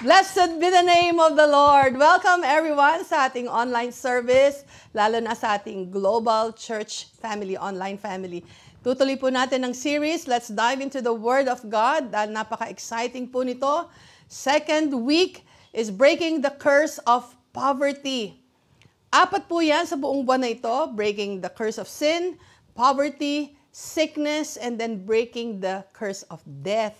Blessed be the name of the Lord. Welcome everyone sa ating online service, lalo na sa ating Global Church Family, online family. Tutuloy po natin ang series, Let's Dive into the Word of God. Dahil napaka-exciting po nito. Second week is Breaking the Curse of Poverty. Apat po yan sa buong buwan na ito, breaking the curse of sin, poverty, sickness, and then breaking the curse of death.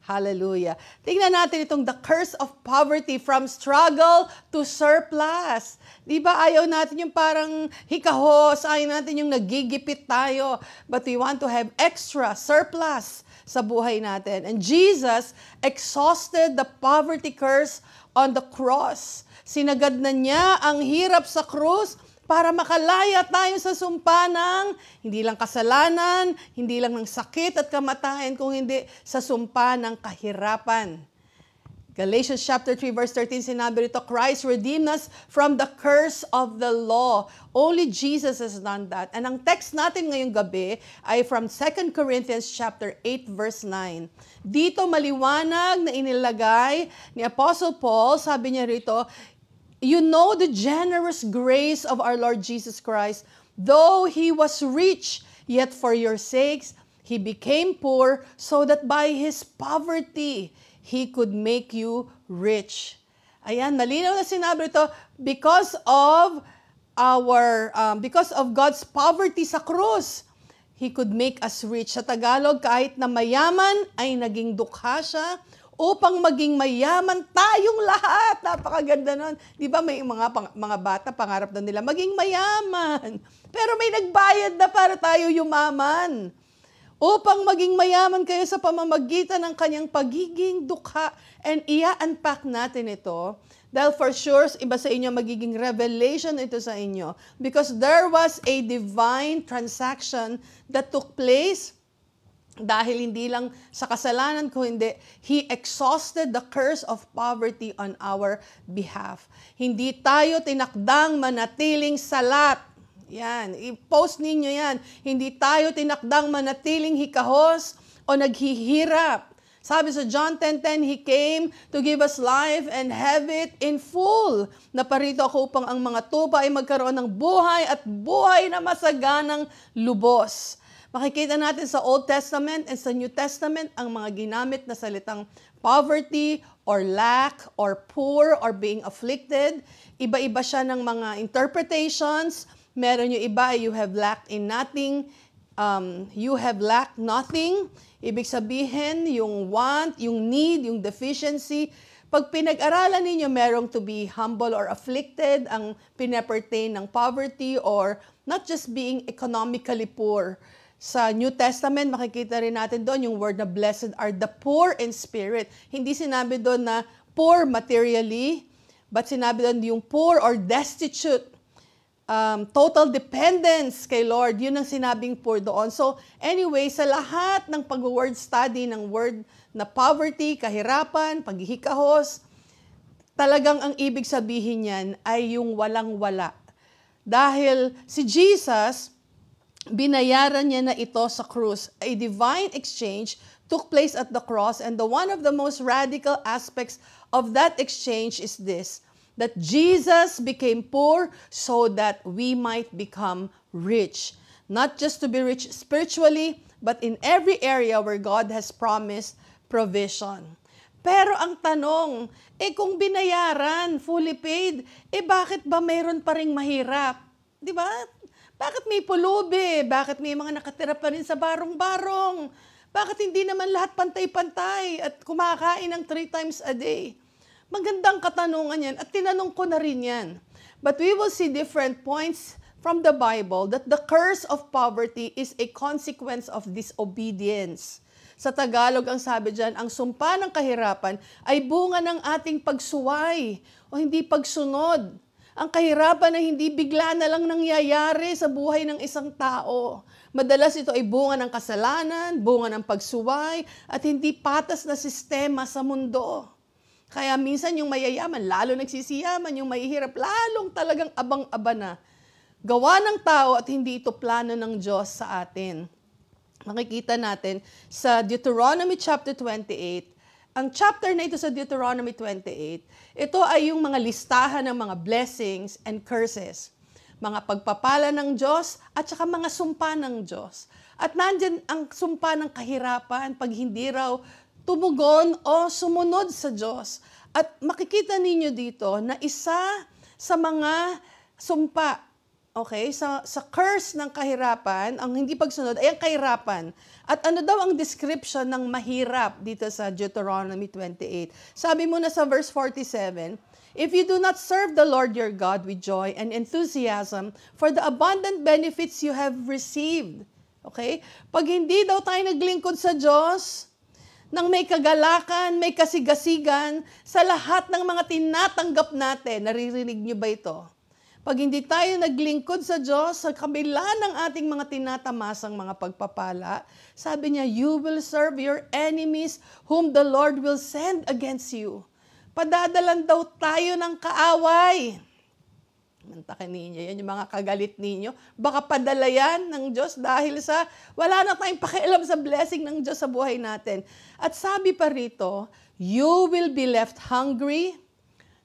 Hallelujah. Tingnan natin itong the curse of poverty from struggle to surplus. Di ba ayaw natin yung parang hikahos, ayaw natin yung nagigipit tayo. But we want to have extra surplus sa buhay natin. And Jesus exhausted the poverty curse on the cross. Sinagad na niya ang hirap sa krus para makalaya tayo sa sumpa ng hindi lang kasalanan, hindi lang ng sakit at kamatayan, kung hindi sa sumpa ng kahirapan. Galatians chapter 3 verse 13 sinabi rito, Christ redeemed us from the curse of the law. Only Jesus has done that. And ang text natin ngayong gabi ay from 2 Corinthians chapter 8 verse 9. Dito maliwanag na inilagay ni Apostle Paul, sabi niya rito, you know the generous grace of our Lord Jesus Christ. Though He was rich, yet for your sakes, He became poor, so that by His poverty, He could make you rich. Ayan, malinaw na sinabi ito, because of God's poverty sa krus, He could make us rich. Sa Tagalog, kahit na mayaman, ay naging dukha siya, upang maging mayaman tayong lahat. Napakaganda nun. Di ba may mga bata, pangarap na nila, maging mayaman. Pero may nagbayad na para tayo yumaman. Upang maging mayaman kayo sa pamamagitan ng kanyang pagiging dukha. And i-unpack natin ito. Dahil for sure, iba sa inyo magiging revelation ito sa inyo. Because there was a divine transaction that took place. Dahil hindi lang sa kasalanan ko, hindi, He exhausted the curse of poverty on our behalf. Hindi tayo tinakdang manatiling salat. Yan, i-post ninyo yan. Hindi tayo tinakdang manatiling hikahos o naghihirap. Sabi sa John 10:10, He came to give us life and have it in full. Naparito ako upang ang mga tupa ay magkaroon ng buhay at buhay na masaganang lubos. Makikita natin sa Old Testament and sa New Testament ang mga ginamit na salitang poverty or lack or poor or being afflicted. Iba-iba siya ng mga interpretations. Meron yung iba, you have lacked in nothing. You have lacked nothing. Ibig sabihin, yung want, yung need, yung deficiency. Pag pinag-aralan ninyo, merong to be humble or afflicted, ang pinapertain ng poverty or not just being economically poor. Sa New Testament, makikita rin natin doon yung word na blessed are the poor in spirit. Hindi sinabi doon na poor materially, but sinabi doon yung poor or destitute. Total dependence kay Lord. Yun ang sinabing poor doon. So anyway, sa lahat ng pag-word study ng word na poverty, kahirapan, paghihikahos, talagang ang ibig sabihin niyan ay yung walang-wala. Dahil si Jesus, binayaran niya na ito sa krus. A divine exchange took place at the cross, and one of the most radical aspects of that exchange is this, that Jesus became poor so that we might become rich. Not just to be rich spiritually, but in every area where God has promised provision. Pero ang tanong, kung binayaran, fully paid, bakit ba mayroon pa ring mahirap? Di ba? Bakit may pulubi? Bakit may mga nakatira pa rin sa barong-barong? Bakit hindi naman lahat pantay-pantay at kumakain ng 3 times a day? Magandang katanungan yan at tinanong ko na rin yan. But we will see different points from the Bible that the curse of poverty is a consequence of disobedience. Sa Tagalog, ang sabi dyan, ang sumpa ng kahirapan ay bunga ng ating pagsuway o hindi pagsunod. Ang kahirapan na hindi bigla na lang nangyayari sa buhay ng isang tao. Madalas ito ay bunga ng kasalanan, bunga ng pagsuway, at hindi patas na sistema sa mundo. Kaya minsan yung mayayaman, lalo nagsisiyaman, yung mahihirap, lalong talagang abang-aba na. Gawa ng tao at hindi ito plano ng Diyos sa atin. Makikita natin sa Deuteronomy chapter 28, ang chapter na ito sa Deuteronomy 28, ito ay yung mga listahan ng mga blessings and curses. Mga pagpapala ng Diyos at saka mga sumpa ng Diyos. At nandyan ang sumpa ng kahirapan pag hindi raw tumugon o sumunod sa Diyos. At makikita ninyo dito na isa sa mga sumpa, okay, sa curse ng kahirapan, ang hindi pagsunod ay ang kahirapan. At ano daw ang description ng mahirap dito sa Deuteronomy 28? Sabi mo na sa verse 47, if you do not serve the Lord your God with joy and enthusiasm for the abundant benefits you have received. Okay? Pag hindi daw tayo naglingkod sa Diyos, nang may kagalakan, may kasigasigan, sa lahat ng mga tinatanggap natin, naririnig niyo ba ito? Pag hindi tayo naglingkod sa Diyos, sa kabila ng ating mga tinatamasang mga pagpapala, sabi niya, you will serve your enemies whom the Lord will send against you. Padadalan daw tayo ng kaaway. Mantakin ninyo, yan yung mga kagalit ninyo. Baka padala yan ng Diyos dahil sa wala na tayong pakialam sa blessing ng Diyos sa buhay natin. At sabi pa rito, you will be left hungry,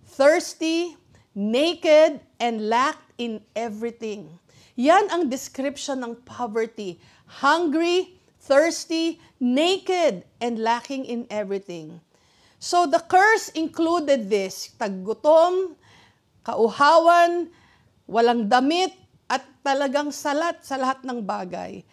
thirsty, naked, and lacked in everything. Yan ang description ng poverty. Hungry, thirsty, naked, and lacking in everything. So the curse included this, taggutom, kauhawan, walang damit, at talagang salat sa lahat ng bagay.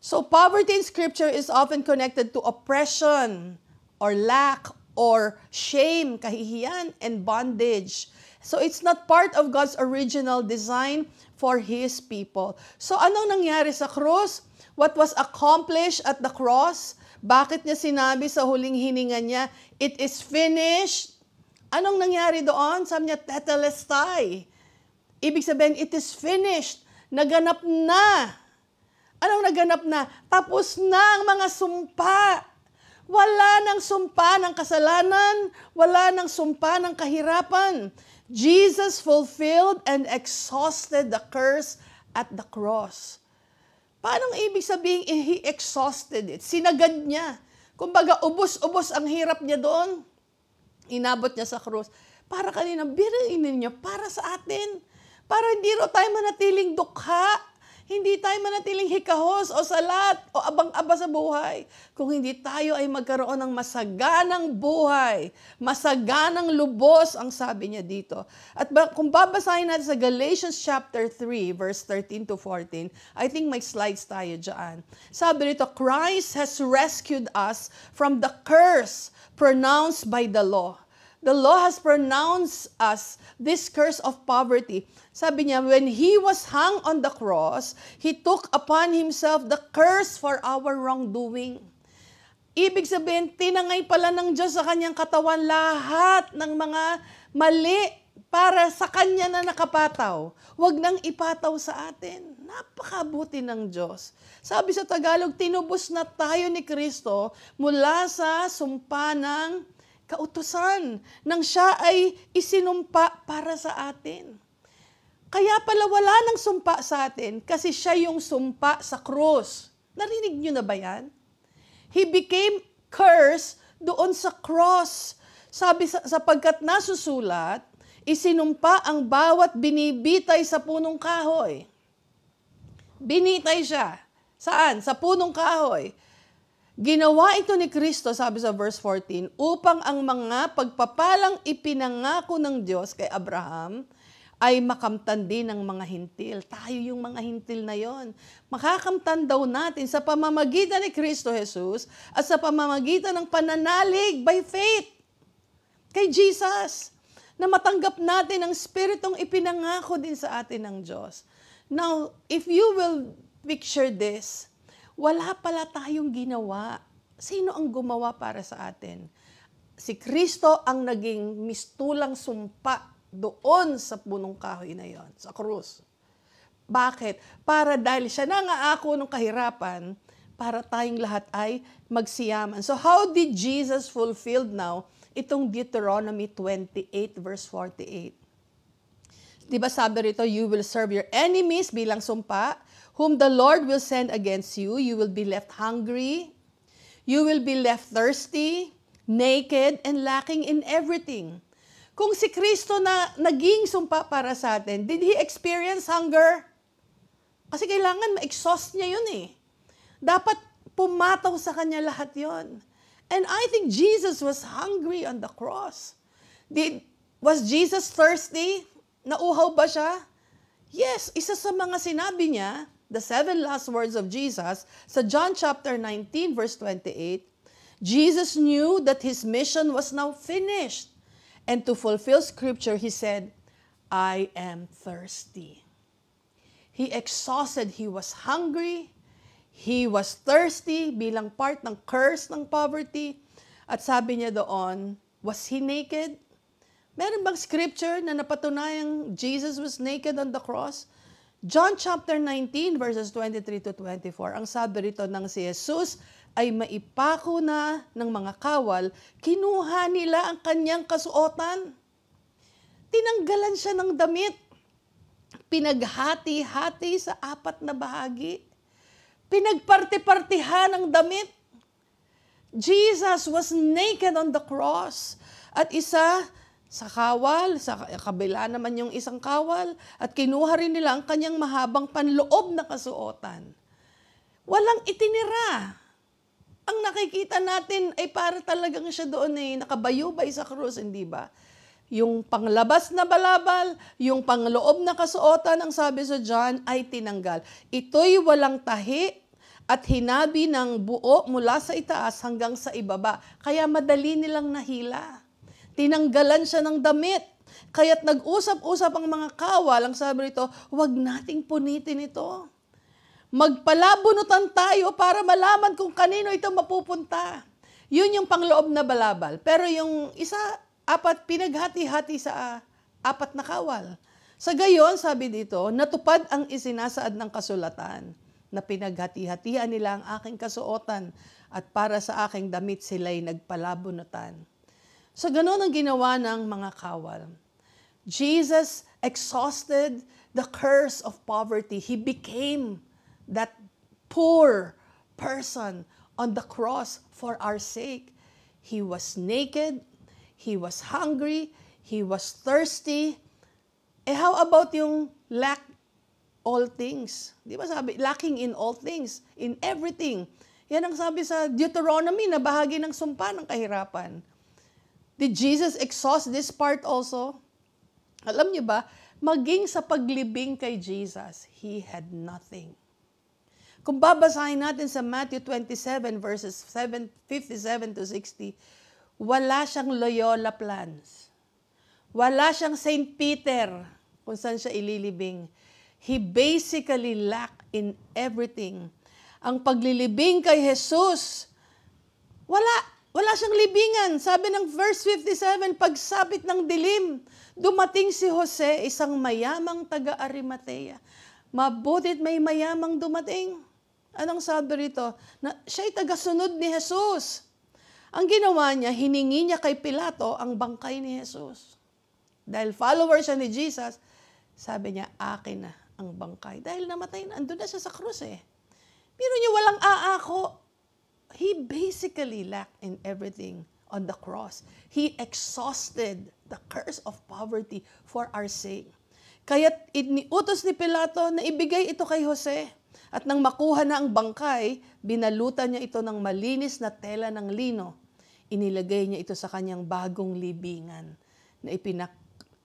So poverty in Scripture is often connected to oppression, or lack, or shame, kahihiyan, and bondage. So it's not part of God's original design for His people. So anong nangyari sa krus? What was accomplished at the cross? Bakit niya sinabi sa huling hininga niya, it is finished? Anong nangyari doon? Sabi niya, tetelestai. Ibig sabihin, it is finished. Naganap na. Anong naganap na? Tapos na ang mga sumpa. Wala nang sumpa ng kasalanan. Wala nang sumpa ng kahirapan. Jesus fulfilled and exhausted the curse at the cross. Paano ibig sabihin, He exhausted it? Sinagad niya. Kumbaga, ubos-ubos ang hirap niya doon. Inabot niya sa krus. Para kanina, birain ninyo, para sa atin. Para hindi ro tayo manatiling dukha. Hindi tayo manatiling hikahos o salat o abang-aba sa buhay. Kung hindi tayo ay magkaroon ng masaganang buhay, masaganang lubos, ang sabi niya dito. At kung babasahin natin sa Galatians chapter 3, verse 13 to 14, I think may slides tayo dyan. Sabi rito, Christ has rescued us from the curse pronounced by the law. The law has pronounced us this curse of poverty. Sabi niya, when He was hung on the cross, He took upon Himself the curse for our wrongdoing. Ibig sabihin, tinangay pala ng Diyos sa Kanyang katawan lahat ng mga mali para sa Kanya na nakapataw. Huwag nang ipataw sa atin. Napakabuti ng Diyos. Sabi sa Tagalog, tinubos na tayo ni Kristo mula sa sumpa ng kautusan nang siya ay isinumpa para sa atin. Kaya pala wala nang sumpa sa atin kasi siya yung sumpa sa krus. Narinig niyo na ba yan? He became cursed doon sa cross. Sabi sapagkat nasusulat, isinumpa ang bawat binibitay sa punong kahoy. Binitay siya. Saan? Sa punong kahoy. Ginawa ito ni Kristo, sabi sa verse 14, upang ang mga pagpapalang ipinangako ng Diyos kay Abraham ay makamtan din ng mga hintil. Tayo yung mga hintil na yon. Makakamtan daw natin sa pamamagitan ni Kristo Jesus at sa pamamagitan ng pananalig by faith kay Jesus na matanggap natin ang Spiritong ipinangako din sa atin ng Diyos. Now, if you will picture this, wala pala tayong ginawa. Sino ang gumawa para sa atin? Si Kristo ang naging mistulang sumpa doon sa punong kahoy na yon, sa krus. Bakit? Para dahil siya nangaako ng kahirapan, para tayong lahat ay magsiyaman. So how did Jesus fulfill now itong Deuteronomy 28 verse 48? Diba sabi rito, you will serve your enemies bilang sumpa, whom the Lord will send against you. You will be left hungry. You will be left thirsty, naked and lacking in everything. Kung si Kristo na naging sumpa para sa atin, did He experience hunger? Kasi kailangan ma-exhaust niya yun eh. Dapat pumataw sa Kanya lahat yon. And I think Jesus was hungry on the cross. Was Jesus thirsty? Nauhaw ba siya? Yes, isa sa mga sinabi niya, the 7 last words of Jesus, sa John chapter 19, verse 28, Jesus knew that His mission was now finished. And to fulfill Scripture, He said, I am thirsty. He exhausted, He was hungry, He was thirsty bilang part ng curse ng poverty. At sabi niya doon, was He naked? Meron bang scripture na napatunayang Jesus was naked on the cross? John chapter 19 verses 23 to 24. Ang sabi rito ng si Jesus ay maipako na ng mga kawal, kinuha nila ang kanyang kasuotan. Tinanggalan siya ng damit. Pinaghati-hati sa 4 na bahagi. Pinagparti-partihan ang damit. Jesus was naked on the cross. At isa sa kawal, sa kabila naman yung isang kawal, at kinuha rin nila ang kanyang mahabang panloob na kasuotan. Walang itinira. Ang nakikita natin ay para talagang siya doon ay nakabayubay sa krus, hindi ba? Yung panglabas na balabal, yung pangloob na kasuotan, ang sabi sa John, ay tinanggal. Ito'y walang tahi at hinabi ng buo mula sa itaas hanggang sa ibaba. Kaya madali nilang nahila. Tinanggalan siya ng damit. Kaya't nag-usap-usap ang mga kawal, ang sabi nito, huwag nating punitin ito. Magpalabunutan tayo para malaman kung kanino ito mapupunta. Yun yung pangloob na balabal. Pero yung isa, 4, pinaghati-hati sa 4 na kawal. Sa gayon, sabi dito, natupad ang isinasaad ng kasulatan na pinaghati-hatian nila ang aking kasuotan at para sa aking damit sila'y nagpalabunutan. So ganon ang ginawa ng mga kawal. Jesus exhausted the curse of poverty. He became that poor person on the cross for our sake. He was naked, He was hungry, He was thirsty. How about yung lack all things? Di ba sabi, lacking in all things, in everything. Yan ang sabi sa Deuteronomy na bahagi ng sumpa ng kahirapan. Did Jesus exhaust this part also? Alam niyo ba, maging sa paglibing kay Jesus, He had nothing. Kung babasahin natin sa Matthew 27 verses 57 to 60, wala siyang Loyola plans. Wala siyang St. Peter kung saan siya ililibing. He basically lacked in everything. Ang paglilibing kay Jesus, wala siyang libingan. Sabi ng verse 57, pagsapit ng dilim, dumating si Jose, isang mayamang taga-Arimatea. Mabutit may mayamang dumating. Anong sabi rito? Na siya'y tagasunod ni Jesus. Ang ginawa niya, hiningi niya kay Pilato ang bangkay ni Jesus. Dahil follower siya ni Jesus, sabi niya, akin na ang bangkay. Dahil namatay na, andun na siya sa krus eh. Pero niya walang aako. He basically lacked in everything on the cross. He exhausted the curse of poverty for our sake. Kaya't iniutos ni Pilato na ibigay ito kay Jose. At nang makuha na ang bangkay, binalutan niya ito ng malinis na tela ng lino. Inilagay niya ito sa kanyang bagong libingan na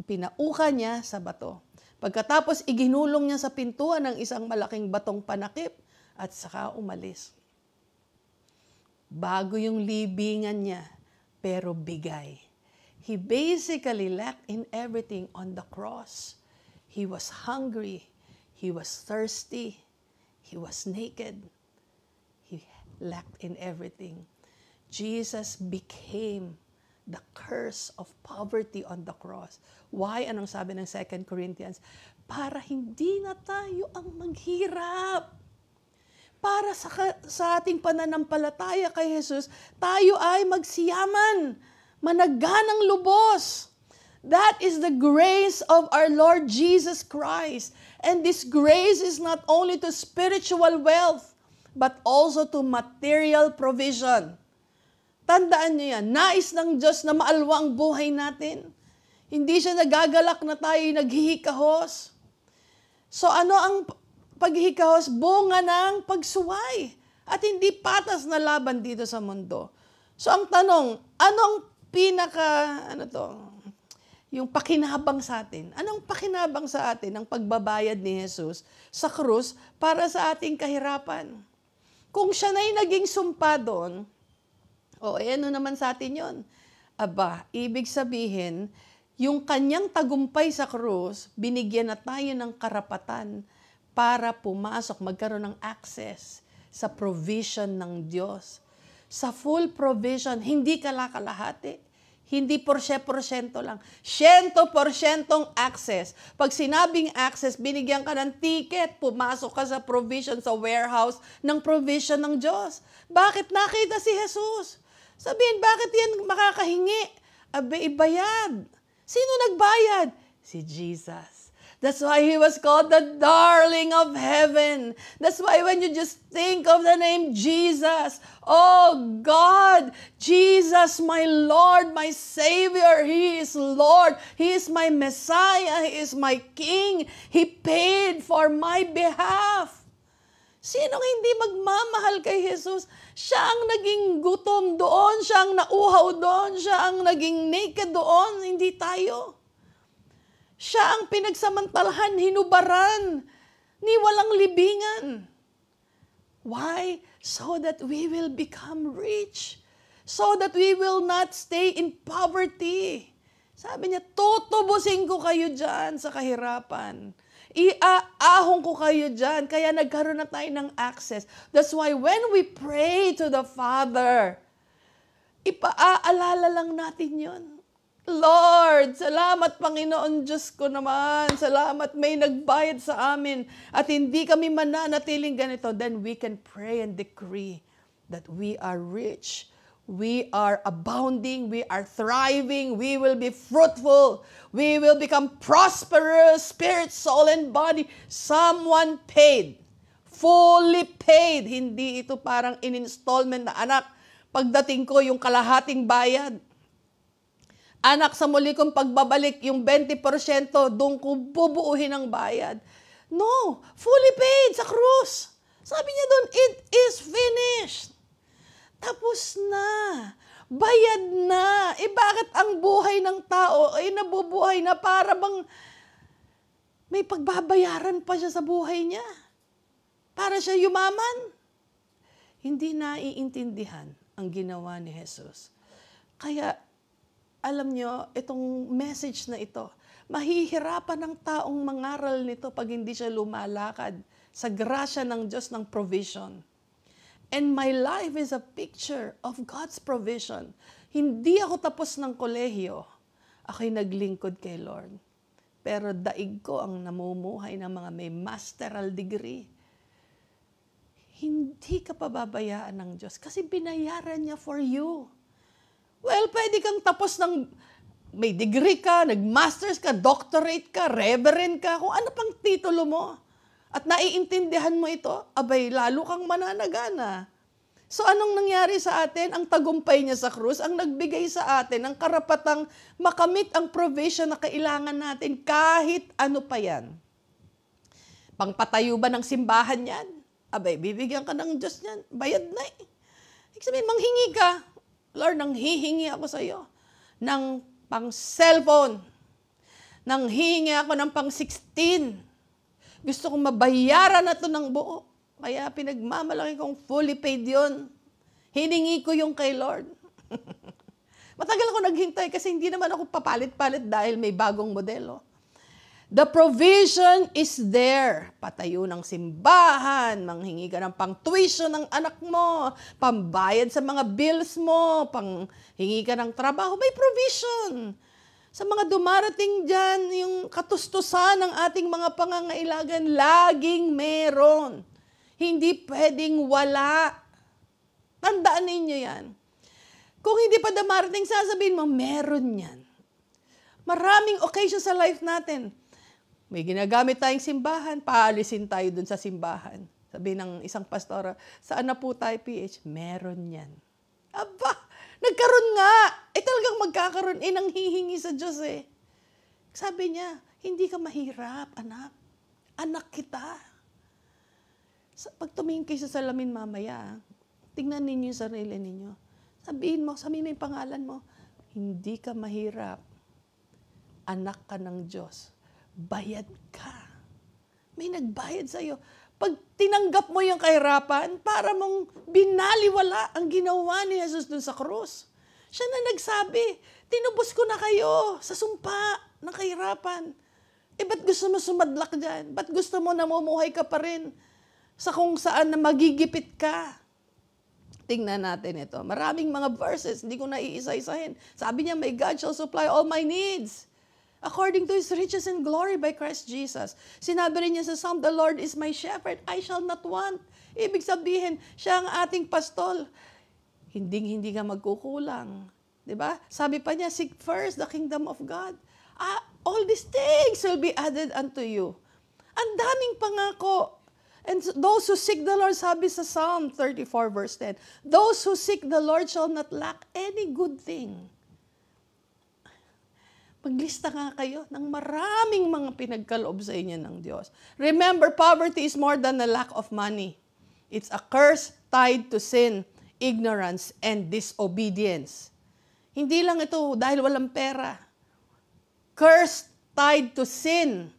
pinauka niya sa bato. Pagkatapos, iginulong niya sa pintuan ng isang malaking batong panakip at saka umalis. Bago yung libingan niya, pero bigay. He basically lacked in everything on the cross. He was hungry. He was thirsty. He was naked. He lacked in everything. Jesus became the curse of poverty on the cross. Why? Anong sabi ng 2 Corinthians? Para hindi na tayo ang maghirap. Para sa ating pananampalataya kay Jesus, tayo ay magsiyaman, managanang lubos. That is the grace of our Lord Jesus Christ. And this grace is not only to spiritual wealth, but also to material provision. Tandaan niyo yan, nais ng Diyos na maalwa ang buhay natin. Hindi siya nagagalak na tayo naghihikahos. So ano ang paghihikahos? Bunga ng pagsuway. At hindi patas na laban dito sa mundo. So ang tanong, anong yung pakinabang sa atin? Anong pakinabang sa atin ang pagbabayad ni Jesus sa krus para sa ating kahirapan? Kung siya na'y naging sumpa doon, ano naman sa atin yun? Aba, ibig sabihin, yung kanyang tagumpay sa krus, binigyan na tayo ng karapatan para pumasok, magkaroon ng access sa provision ng Diyos. Sa full provision, hindi kalakalahati. Hindi porsyento lang. 100% access. Pag sinabing access, binigyan ka ng ticket, pumasok ka sa provision, sa warehouse ng provision ng Diyos. Bakit nakita si Jesus? Sabihin, bakit yan makakahingi? Ibayad. Sino nagbayad? Si Jesus. That's why He was called the darling of heaven. That's why when you just think of the name Jesus, oh God, Jesus, my Lord, my Savior, He is Lord. He is my Messiah. He is my King. He paid for my behalf. Sinong hindi magmamahal kay Jesus? Siya ang naging gutom doon, siya ang nauhaw doon, siya ang naging naked doon, hindi tayo. Siya ang pinagsamantalahan, hinubaran, ni walang libingan. Why? So that we will become rich. So that we will not stay in poverty. Sabi niya, tutubusin ko kayo dyan sa kahirapan. Iaahon ko kayo dyan. Kaya nagkaroon na tayo ng access. That's why when we pray to the Father, ipaaalala lang natin yun. Lord, salamat Panginoon Diyos ko naman. Salamat may nagbayad sa amin. At hindi kami mananatiling ganito. Then we can pray and decree that we are rich. We are abounding, we are thriving, we will be fruitful, we will become prosperous, spirit, soul, and body. Someone paid, fully paid. Hindi ito parang in-installment na anak. Pagdating ko, yung kalahating bayad. Anak, sa muli kong pagbabalik, yung 20%, doon ko bubuuhin ang bayad. No, fully paid sa krus. Sabi niya doon, it is finished. Tapos na. Bayad na. Bakit ang buhay ng tao ay nabubuhay na para bang may pagbabayaran pa siya sa buhay niya? Para siya yumaman? Hindi naiintindihan ang ginawa ni Jesus. Kaya, alam nyo, itong message na ito, mahihirapan ng taong mangaral nito pag hindi siya lumalakad sa grasya ng Diyos ng provision. And my life is a picture of God's provision. Hindi ako tapos ng kolehiyo. Ako'y naglingkod kay Lord. Pero daig ko ang namumuhay ng mga may masteral degree. Hindi ka pababayaan ng Diyos kasi binayaran niya for you. Well, pwede kang tapos ng may degree ka, nag-masters ka, doctorate ka, reverend ka, kung ano pang titulo mo. At naiintindihan mo ito, lalo kang mananagana. So anong nangyari sa atin? Ang tagumpay niya sa krus, ang nagbigay sa atin, ang karapatang makamit ang provision na kailangan natin kahit ano pa yan. Pangpatayo ba ng simbahan yan? Bibigyan ka ng Diyos niyan. Bayad na eh. Ibig sabihin, manghingi ka. Lord, nanghihingi ako sa iyo ng pang cellphone. Nanghihingi ako ng pang 16. Gusto kong mabayaran na ito ng buo. Kaya pinagmamalaki kong fully paid yun. Hiningi ko yung kay Lord. Matagal ako naghintay kasi hindi naman ako papalit-palit dahil may bagong modelo. The provision is there. Patayo ng simbahan, manghingi ka ng pang-tuition ng anak mo, pambayad sa mga bills mo, panghingi ka ng trabaho, may provision. Sa mga dumarating dyan, yung katustusan ng ating mga pangangailangan, laging meron. Hindi pwedeng wala. Tandaan ninyo yan. Kung hindi pa dumarating, sasabihin mo, meron yan. Maraming occasion sa life natin. May ginagamit tayong simbahan, paalisin tayo dun sa simbahan. Sabi ng isang pastora, saan na po tayo PH? Meron yan. Aba, karon nga. Talagang magkakaroon. Nang hihingi sa Diyos eh. Sabi niya, hindi ka mahirap, anak. Anak kita. Pag tumingin kayo sa salamin mamaya, tingnan ninyo yung sarili ninyo. Sabihin mo yung pangalan mo, hindi ka mahirap. Anak ka ng Diyos. Bayad ka. May nagbayad sa'yo. Pag tinanggap mo yung kahirapan, para mong binaliwala ang ginawa ni Jesus dun sa krus. Siya na nagsabi, tinubos ko na kayo sa sumpa ng kahirapan. Ba't gusto mo sumadlak dyan? Ba't gusto mo namumuhay ka pa rin sa kung saan na magigipit ka? Tingnan natin ito. Maraming mga verses, hindi ko na iisa-isahin. Sabi niya, my God shall supply all my needs according to His riches and glory by Christ Jesus. Sinabi rin niya sa Psalm, the Lord is my shepherd, I shall not want. Ibig sabihin, siya ang ating pastol. Hindi ka magkukulang. Diba? Sabi pa niya, seek first the kingdom of God. All these things will be added unto you. Ang daming pangako. And those who seek the Lord, sabi sa Psalm 34 verse 10, those who seek the Lord shall not lack any good thing. Maglista nga kayo ng maraming mga pinagkaloob sa inyo ng Diyos. Remember, poverty is more than a lack of money. It's a curse tied to sin, ignorance, and disobedience. Hindi lang ito dahil walang pera. Curse tied to sin.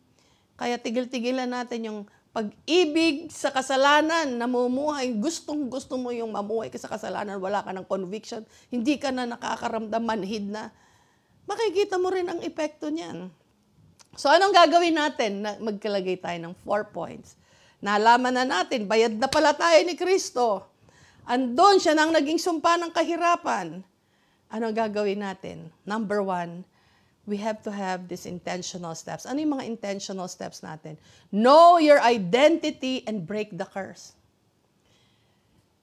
Kaya tigil-tigilan natin yung pag-ibig sa kasalanan, namumuhay, gustong-gusto mo yung mamuhay ka sa kasalanan, wala ka ng conviction, hindi ka na nakakaramdam, manhid na. Makikita mo rin ang epekto niyan. So anong gagawin natin? Magkalagay tayo ng 4 points. Nalaman na natin, bayad na pala tayo ni Kristo. Andun siya nang naging sumpa ng kahirapan. Anong gagawin natin? Number 1, we have to have these intentional steps. Ano yung mga intentional steps natin? Know your identity and break the curse.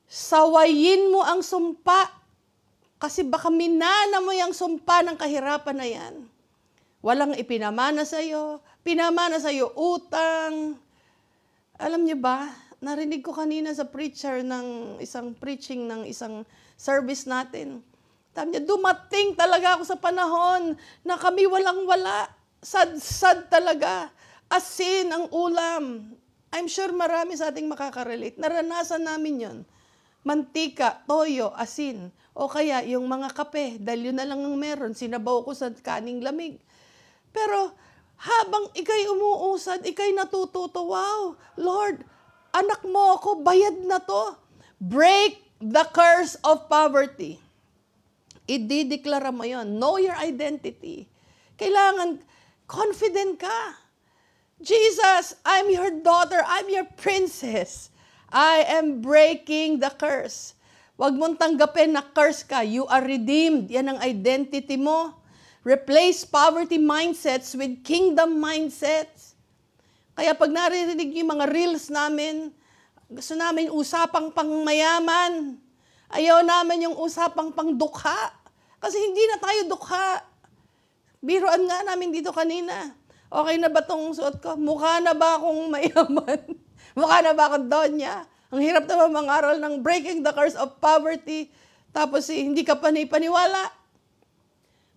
Sawayin mo ang sumpa. Kasi baka minana mo yung sumpa ng kahirapan na yan. Walang ipinamana sa'yo. Pinamana sa'yo utang. Alam niyo ba, narinig ko kanina sa preaching ng isang service natin. Sabi niya, dumating talaga ako sa panahon na kami walang-wala. Sad talaga. Asin ang ulam. I'm sure marami sa ating makaka-relate. Naranasan namin yon. Mantika, toyo, asin. O kaya yung mga kape, dahil yun na lang ang meron, sinabaw ko sa kaning lamig. Pero habang ikay umuusad, ikay natututo, wow, Lord, anak mo ako, bayad na to. Break the curse of poverty. Idideklara mo yun. Know your identity. Kailangan confident ka. Jesus, I'm your daughter. I'm your princess. I am breaking the curse. Huwag mong tanggapin na curse ka. You are redeemed. Yan ang identity mo. Replace poverty mindsets with kingdom mindsets. Kaya pag naririnig yung mga reels namin, gusto namin usapang pangmayaman. Ayaw namin yung usapang pangdukha. Kasi hindi na tayo dukha. Biruan nga namin dito kanina. Okay na ba itong suot ko? Mukha na ba akong mayaman? Mukha na ba akong donya? Ang hirap naman mangaral ng breaking the curse of poverty. Tapos hindi ka paniwala.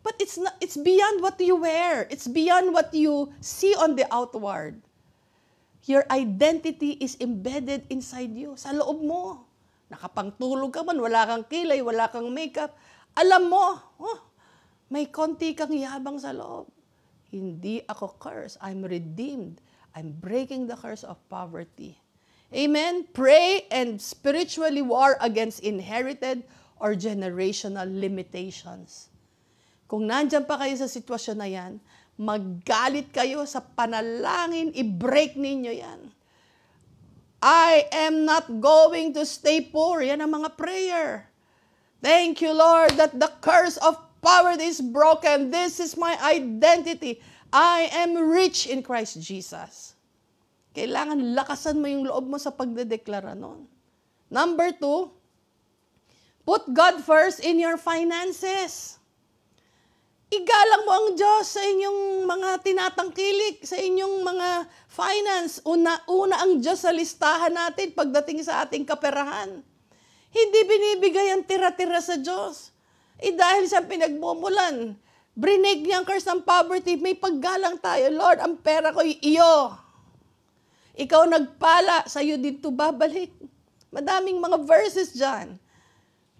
But it's beyond what you wear. It's beyond what you see on the outward. Your identity is embedded inside you. Sa loob mo. Nakapangtulog ka man, wala kang kilay, wala kang makeup. Alam mo, may konti kang yabang sa loob. Hindi ako cursed. I'm redeemed. I'm breaking the curse of poverty. Amen? Pray and spiritually war against inherited or generational limitations. Kung nandyan pa kayo sa sitwasyon na yan, maggalit kayo sa panalangin, i-break ninyo yan. I am not going to stay poor. Yan ang mga prayer. Thank you, Lord, that the curse of poverty is broken. This is my identity. I am rich in Christ Jesus. Kailangan lakasan mo yung loob mo sa pagdedeklara nun. Number 2, put God first in your finances. Igalang mo ang Diyos sa inyong mga tinatangkilik, sa inyong mga finance. Una ang Diyos sa listahan natin pagdating sa ating kaperahan. Hindi binibigay ang tira-tira sa Diyos. dahil sa pinagmumulan, brinake niya ang curse ng poverty, may paggalang tayo. Lord, ang pera ko iyo. Ikaw nagpala, sa'yo dito babalik. Madaming mga verses dyan.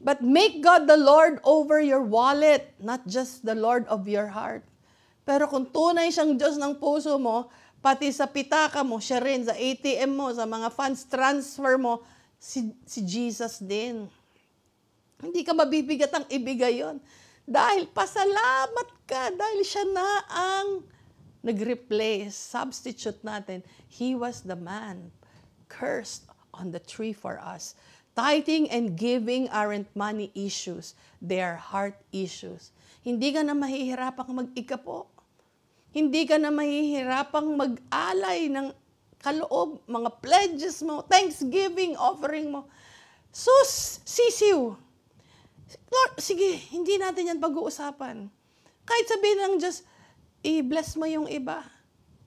But make God the Lord over your wallet, not just the Lord of your heart. Pero kung tunay siyang Diyos ng puso mo, pati sa pitaka mo, siya rin, sa ATM mo, sa mga funds transfer mo, si Jesus din. Hindi ka mabibigat ang ibigay yon. Dahil pasalamat ka, dahil siya na ang nag-replace, substitute natin. He was the man cursed on the tree for us. Tithing and giving aren't money issues. They are heart issues. Hindi ka na mahihirapang mag-ikapo. Hindi ka na mahihirapang mag-alay ng kaloob, mga pledges mo, thanksgiving, offering mo. Sus, sisiw. Lord, sige, hindi natin yan pag-uusapan. Kahit sabihin ng Diyos, i-bless mo yung iba.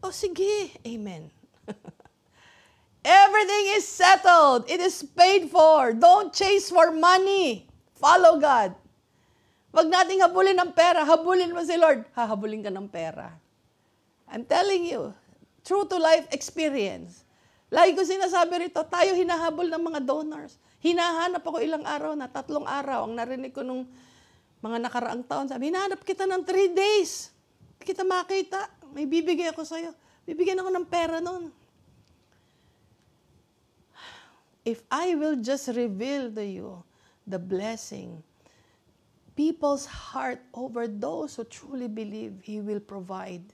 O sige, amen. Everything is settled. It is paid for. Don't chase for money. Follow God. Wag nating habulin ng pera. Habulin mo si Lord. Hahabulin ka ng pera. I'm telling you, true to life experience. Lagi ko sinasabi rito, tayo hinahabol ng mga donors. Hinahanap ako ilang araw na, 3 araw. Ang narinig ko nung mga nakaraang taon, sabi, hinahanap kita ng 3 days. Hindi kita makita. May bibigay ako sa'yo. Bibigyan ako ng pera nun. If I will just reveal to you the blessing, people's heart over those who truly believe, He will provide.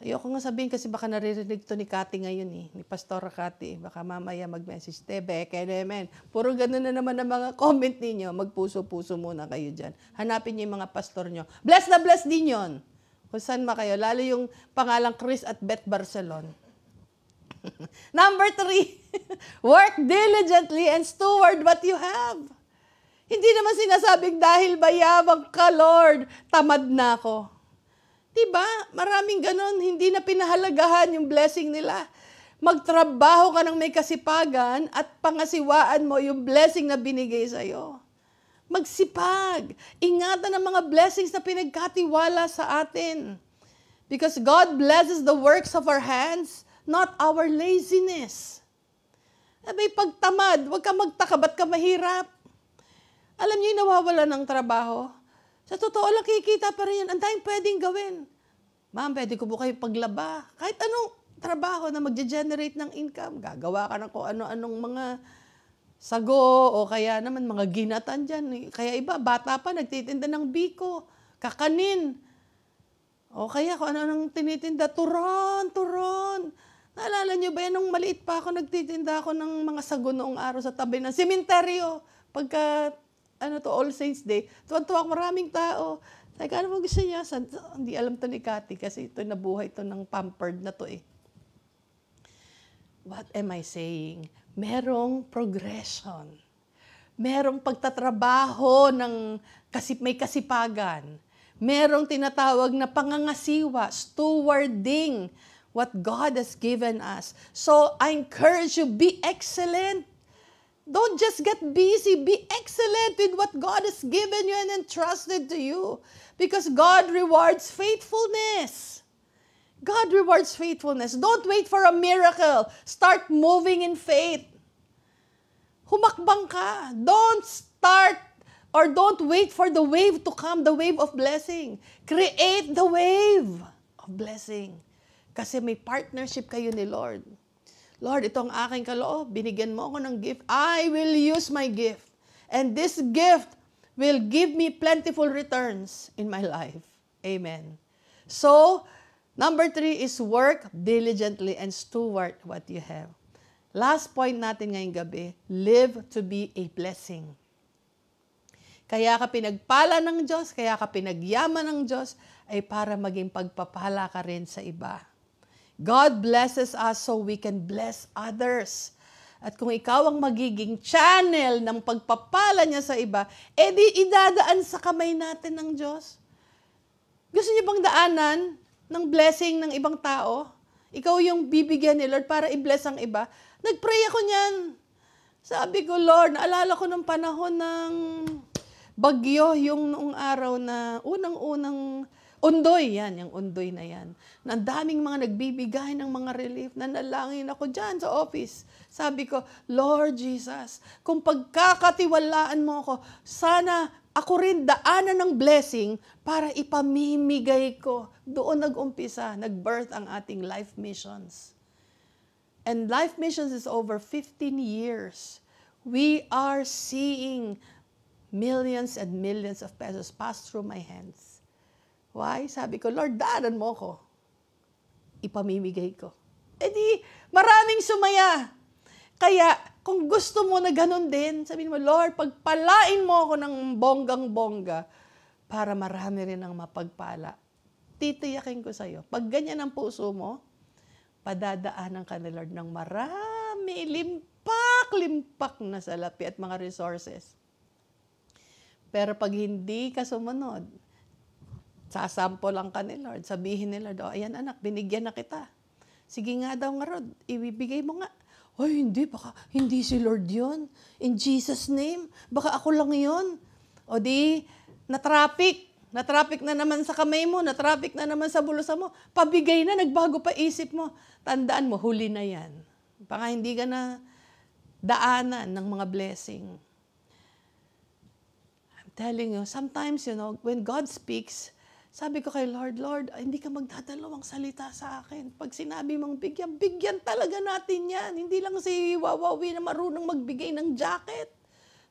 Ayoko nga sabihin kasi baka naririnig to ni Cathy ngayon ni Pastora Cathy. Baka mamaya mag-message, Tebe, amen. Puro ganun na naman ang mga comment ninyo. Magpuso-puso muna kayo dyan. Hanapin niyo yung mga pastor nyo. Bless na bless din yon. Kung saan ma kayo. Lalo yung pangalang Chris at Beth Barcelon. Number 3, work diligently and steward what you have. Hindi naman sinasabing dahil bayabang ka, Lord, tamad na ako. Diba? Maraming ganon, hindi na pinahalagahan yung blessing nila. Magtrabaho ka ng may kasipagan at pangasiwaan mo yung blessing na binigay sa'yo. Magsipag. Ingatan ang mga blessings na pinagkatiwala sa atin. Because God blesses the works of our hands, not our laziness. Abay, pagtamad, huwag ka magtaka, ba't ka mahirap? Alam niyo yung nawawala ng trabaho? Sa totoo lang, kikita pa rin yan. Ang tayong pwedeng gawin. Ma'am, pwede ko po kayo paglaba. Kahit anong trabaho na mag-generate ng income. Gagawa ka ng kung ano-anong mga sago o kaya naman mga ginatan dyan. Kaya iba, bata pa, nagtitinda ng biko, kakanin. O kaya kung ano-anong tinitinda, turon. Naalala niyo ba yan, nung maliit pa ako, nagtitinda ako ng mga sago noong araw sa tabi ng sementeryo. Pagka, All Saints Day, tuwan-tuwa ako, maraming tao. Sabi ko, ano mo gusto niya? Hindi alam to ni Cathy kasi ito nabuhay to ng pampered na to eh. What am I saying? Merong progression. Merong pagtatrabaho ng may kasipagan. Merong tinatawag na pangangasiwa, stewarding what God has given us. So, I encourage you, be excellent. Don't just get busy. Be excellent with what God has given you and entrusted to you. Because God rewards faithfulness. God rewards faithfulness. Don't wait for a miracle. Start moving in faith. Humakbang ka. Don't wait for the wave to come, the wave of blessing. Create the wave of blessing. Kasi may partnership kayo ni Lord. Lord, ito ang aking kaloob. Binigyan mo ako ng gift. I will use my gift. And this gift will give me plentiful returns in my life. Amen. So, number 3 is work diligently and steward what you have. Last point natin ngayong gabi, live to be a blessing. Kaya ka pinagpala ng Diyos, kaya ka pinagyaman ng Diyos, ay para maging pagpapala ka rin sa iba. God blesses us so we can bless others. At kung ikaw ang magiging channel ng pagpapala niya sa iba, edi idadaan sa kamay natin ng Diyos. Gusto niyo bang daanan ng blessing ng ibang tao? Ikaw yung bibigyan ni Lord para i-bless ang iba. Nag-pray ako niyan. Sabi ko, Lord, naalala ko ng panahon ng Bagyo yung noong araw na unang-unang Undoy, yan, yung Undoy na yan. Na ang daming mga nagbibigay ng mga relief. Nanalangin ako dyan sa office. Sabi ko, Lord Jesus, kung pagkakatiwalaan mo ako, sana ako rin daanan ng blessing para ipamimigay ko. Doon nag-umpisa, nag-birth ang ating life missions. And life missions is over 15 years. We are seeing millions and millions of pesos pass through my hands. Why? Sabi ko, Lord, daanan mo ko. Ipamimigay ko. E di, maraming sumaya. Kaya, kung gusto mo na ganun din, sabihin mo, Lord, pagpalain mo ako ng bonggang-bongga para marami rin ang mapagpala. Titiyakin ko sa'yo. Pag ganyan ang puso mo, padadaanan ka ni Lord ng marami, limpak na salapi at mga resources. Pero pag hindi ka sumunod, sasampo lang ka ni Lord. Sabihin ni Lord, ayan anak, binigyan na kita. Sige nga daw nga Rod, ibibigay mo nga. Ay, hindi, baka hindi si Lord yun. In Jesus' name, baka ako lang yun. O di, na-traffic na naman sa kamay mo, na-traffic na naman sa bulsa mo. Pabigay na, nagbago pa isip mo. Tandaan mo, huli na yan. Baka hindi ka na daanan ng mga blessing. I'm telling you, sometimes, when God speaks, sabi ko kay Lord, hindi ka magdadalawang salita sa akin. Pag sinabi mong bigyan talaga natin yan. Hindi lang si Wawawi na marunong magbigay ng jacket.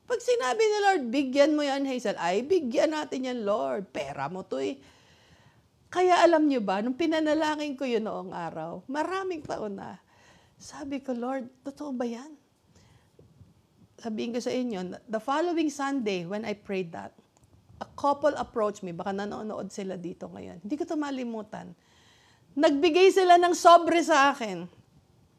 Pag sinabi ni Lord, bigyan mo yan, Hazel, ay bigyan natin yan, Lord. Pera mo to eh. Kaya alam niyo ba, nung pinanalangin ko yun noong araw, maraming taon na, sabi ko, Lord, totoo ba yan? Sabihin ko sa inyo, the following Sunday, when I prayed that, a couple approached me, baka nanonood sila dito ngayon. Hindi ko ito malimutan. Nagbigay sila ng sobre sa akin.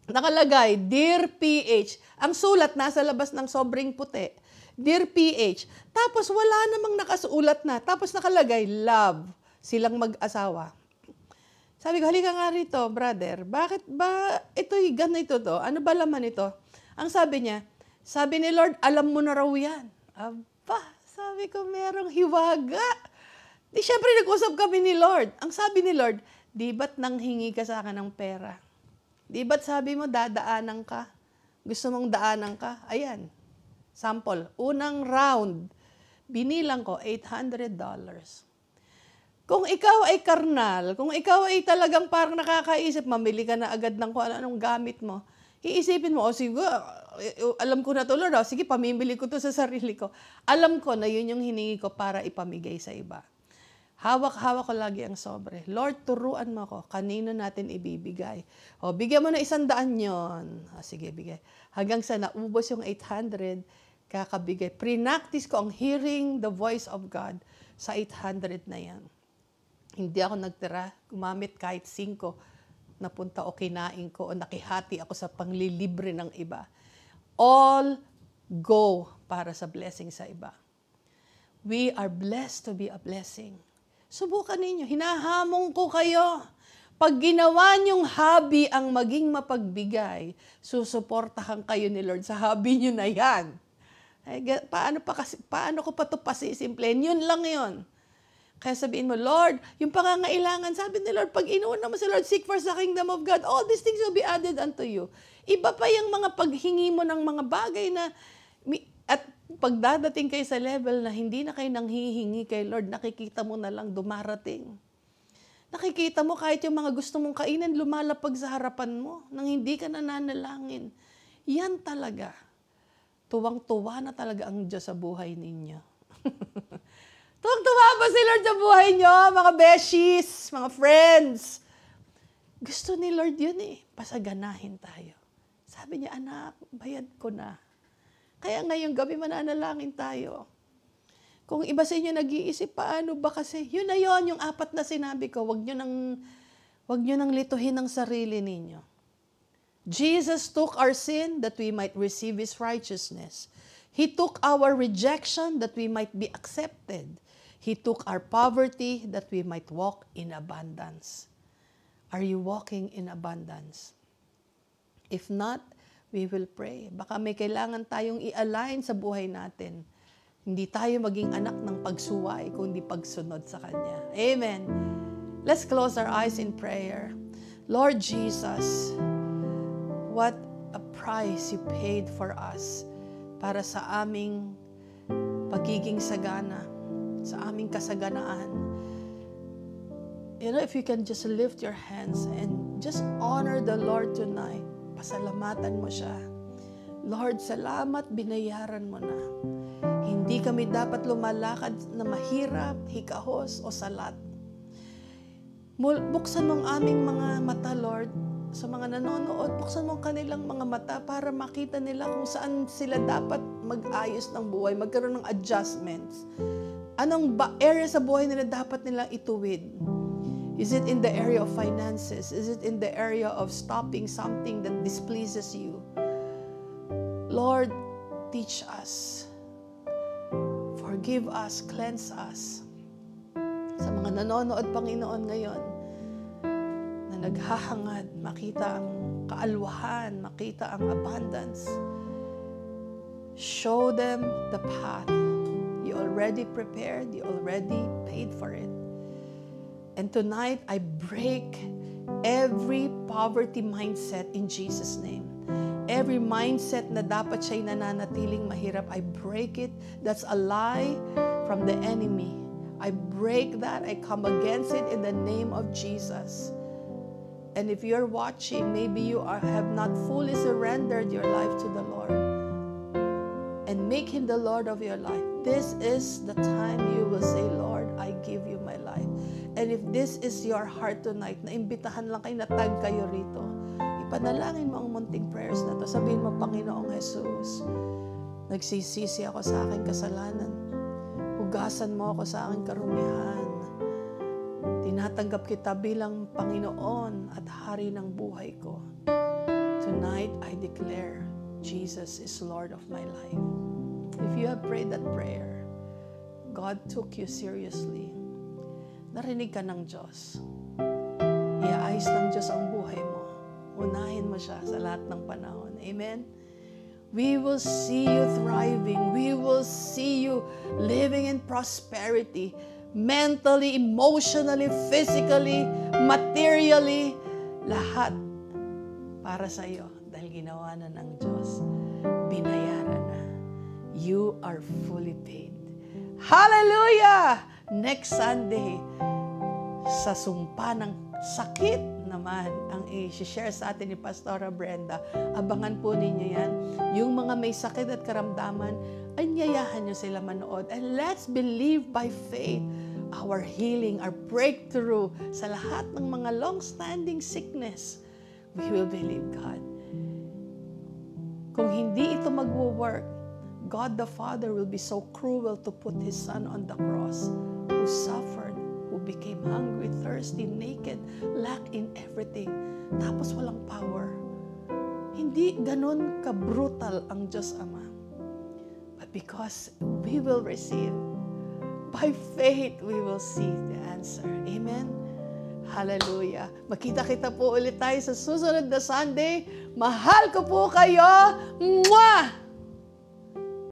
Nakalagay, Dear PH. Ang sulat nasa labas ng sobreng puti. Dear PH. Tapos wala namang nakasulat na. Tapos nakalagay, Love. Silang mag-asawa. Sabi ko, halika nga rito, brother. Bakit ba ito'y ganito to? Ano ba laman ito? Ang sabi niya, sabi ni Lord, alam mo na raw yan. Aba, sabi ko, merong hiwaga. Di syempre nag-usap kami ni Lord. Ang sabi ni Lord, di ba't nanghingi ka sa akin ng pera? Di ba't sabi mo, dadaanan ka? Gusto mong daanan ka? Ayan. Sample. Unang round, binilang ko $800. Kung ikaw ay karnal, kung ikaw ay talagang parang nakakaisip, mamili ka na agad ng kung anong gamit mo, iisipin mo, sige, alam ko na to, Lord, sige, pamimili ko to sa sarili ko. Alam ko na yun yung hiningi ko para ipamigay sa iba. Hawak-hawak ko lagi ang sobre. Lord, turuan mo ako, kanino natin ibibigay. O, bigyan mo na 100 yun. Sige, bigay. Hanggang sa naubos yung 800, kakabigay. Pre-practice ko ang hearing the voice of God sa 800 na yan. Hindi ako nagtira, gumamit kahit 5, napunta o kinain ko o nakihati ako sa panglilibre ng iba. All go para sa blessing sa iba. We are blessed to be a blessing. Subukan ninyo, hinahamon ko kayo. Pag ginawa niyong hobby ang maging mapagbigay, susuportahan kayo ni Lord sa hobby niyo na yan. Ay, paano ko pa ito pasisimplen? Yun lang yun. Kaya sabihin mo, Lord, yung pangangailangan, sabi ni Lord, pag inuuna mo si Lord, seek first the kingdom of God, all these things will be added unto you. Iba pa yung mga paghingi mo ng mga bagay na, at pagdadating kayo sa level na hindi na kayo nanghihingi kay Lord, nakikita mo na lang dumarating. Nakikita mo kahit yung mga gusto mong kainin, lumalapag sa harapan mo, nang hindi ka nananalangin. Yan talaga. Tuwang-tuwa na talaga ang Diyos sa buhay ninyo. Tuwang-tuwa ba si Lord sa buhay nyo, mga beshies, mga friends? Gusto ni Lord yun eh, pasaganahin tayo. Sabi niya, anak, bayad ko na. Kaya ngayong gabi mananalangin tayo. Kung iba sa inyo nag-iisip, paano ba kasi? Yun na yun, yung 4 na sinabi ko, wag nyo nang lituhin ang sarili ninyo. Jesus took our sin that we might receive His righteousness. He took our rejection that we might be accepted. He took our poverty that we might walk in abundance. Are you walking in abundance? If not, we will pray. Baka may kailangan tayong i-align sa buhay natin. Hindi tayo maging anak ng pagsuway, kundi pagsunod sa Kanya. Amen. Let's close our eyes in prayer. Lord Jesus, what a price you paid for us para sa aming pagiging sagana, sa aming kasaganaan. You know, if you can just lift your hands and just honor the Lord tonight, pasalamatan mo siya. Lord, salamat, binayaran mo na. Hindi kami dapat lumalakad na mahirap, hikahos o salat. Buksan mo ang aming mga mata, Lord, sa mga nanonood. Buksan mo ang kanilang mga mata para makita nila kung saan sila dapat mag-ayos ng buhay, magkaroon ng adjustments. Anong area sa buhay nila dapat nilang ituwid? Is it in the area of finances? Is it in the area of stopping something that displeases you? Lord, teach us. Forgive us, cleanse us. Sa mga nanonood, Panginoon, ngayon, na naghahangad, makita ang kaalwahan, makita ang abundance. Show them the path. You already prepared, you already paid for it. And tonight, I break every poverty mindset in Jesus' name. Every mindset na dapat siya'y nananatiling mahirap, I break it. That's a lie from the enemy. I break that. I come against it in the name of Jesus. And if you're watching, maybe you have not fully surrendered your life to the Lord. And make Him the Lord of your life. This is the time you will say, Lord, I give you my life. And if this is your heart tonight, na imbitahan lang kayo, natag kayo rito, ipanalangin mo ang munting prayers na to. Sabihin mo, Panginoong Jesus, nagsisisi ako sa aking kasalanan. Hugasan mo ako sa aking karumihan. Tinatanggap kita bilang Panginoon at Hari ng buhay ko. Tonight, I declare, Jesus is Lord of my life. If you have prayed that prayer, God took you seriously. Narinig ka ng Diyos. Iaayos ng Diyos ang buhay mo. Unahin mo siya sa lahat ng panahon. Amen? We will see you thriving. We will see you living in prosperity. Mentally, emotionally, physically, materially. Lahat para sa iyo. Dahil ginawa na ng Diyos. Binayaran na. You are fully paid. Hallelujah! Next Sunday, sa sumpa ng sakit naman ang i-share sa atin ni Pastora Brenda. Abangan po ninyo yan. Yung mga may sakit at karamdaman, anyayahan nyo sila manood. And let's believe by faith our healing, our breakthrough sa lahat ng mga long-standing sickness. We will believe God. Kung hindi ito mag-work, God the Father will be so cruel to put His Son on the cross, who suffered, who became hungry, thirsty, naked, lacked in everything, tapos walang power. Hindi ganun ka-brutal ang Diyos Ama. But because we will receive, by faith, we will see the answer. Amen? Hallelujah. Makita-kita po ulit tayo sa susunod na Sunday. Mahal ko po kayo. Mwah!